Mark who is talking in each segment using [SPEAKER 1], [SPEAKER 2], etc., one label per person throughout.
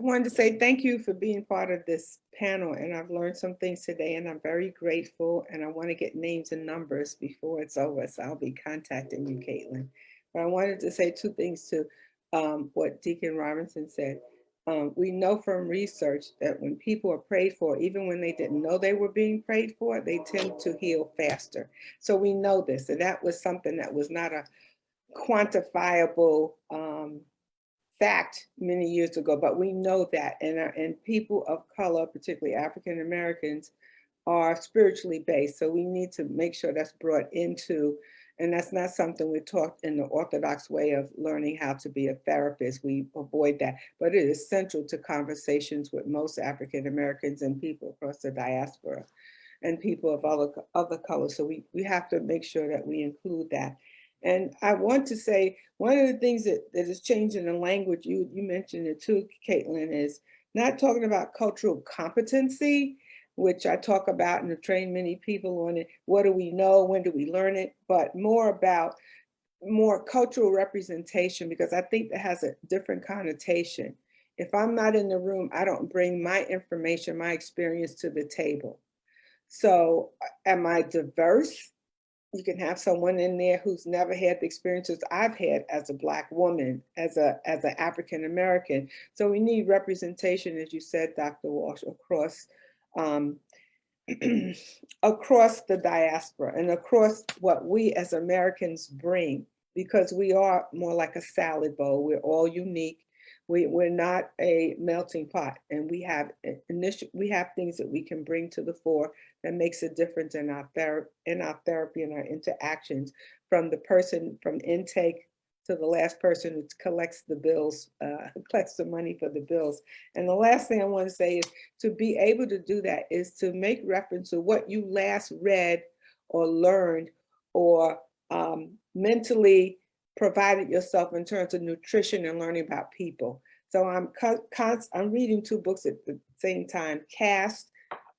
[SPEAKER 1] wanted to say thank you for being part of this panel, and I've learned some things today, and I'm very grateful, and I want to get names and numbers before it's over, so I'll be contacting you, Caitlin. But I wanted to say two things to what Deacon Robinson said. We know from research that when people are prayed for, even when they didn't know they were being prayed for, they tend to heal faster. So we know this, and that was something that was not a quantifiable fact many years ago, but we know that, and people of color, particularly African Americans, are spiritually based. So we need to make sure that's brought into, and that's not something we're taught in the Orthodox way of learning how to be a therapist. We avoid that, but it is central to conversations with most African Americans and people across the diaspora and people of other colors. So we have to make sure that we include that. And I want to say one of the things that is changing the language, you mentioned it too, Caitlin, is not talking about cultural competency, which I talk about and have trained many people on it. What do we know? When do we learn it? But more about more cultural representation, because I think that has a different connotation. If I'm not in the room, I don't bring my information, my experience to the table. So am I diverse? You can have someone in there who's never had the experiences I've had as a Black woman, as an African American. So we need representation, as you said, Dr. Walsh, across across the diaspora and across what we as Americans bring, because we are more like a salad bowl. We're all unique. We're not a melting pot, and we have things that we can bring to the fore that makes a difference in our therapy and our interactions, from the person from intake to the last person who collects the bills, collects the money for the bills. And the last thing I want to say is, to be able to do that is to make reference to what you last read or learned or mentally provided yourself in terms of nutrition and learning about people. So I'm reading two books at the same time: Caste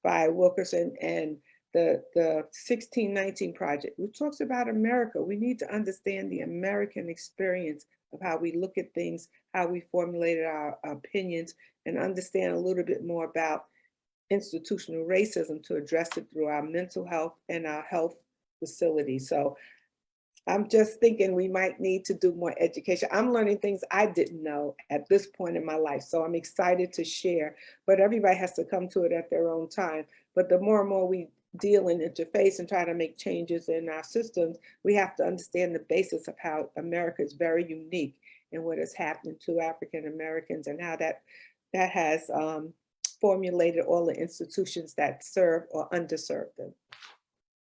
[SPEAKER 1] by Wilkerson and the 1619 Project, which talks about America. We need to understand the American experience of how we look at things, how we formulated our opinions, and understand a little bit more about institutional racism to address it through our mental health and our health facilities. So I'm just thinking we might need to do more education. I'm learning things I didn't know at this point in my life, so I'm excited to share, but everybody has to come to it at their own time. But the more and more we deal and interface and try to make changes in our systems, we have to understand the basis of how America is very unique and what has happened to African Americans, and how that has formulated all the institutions that serve or underserve them.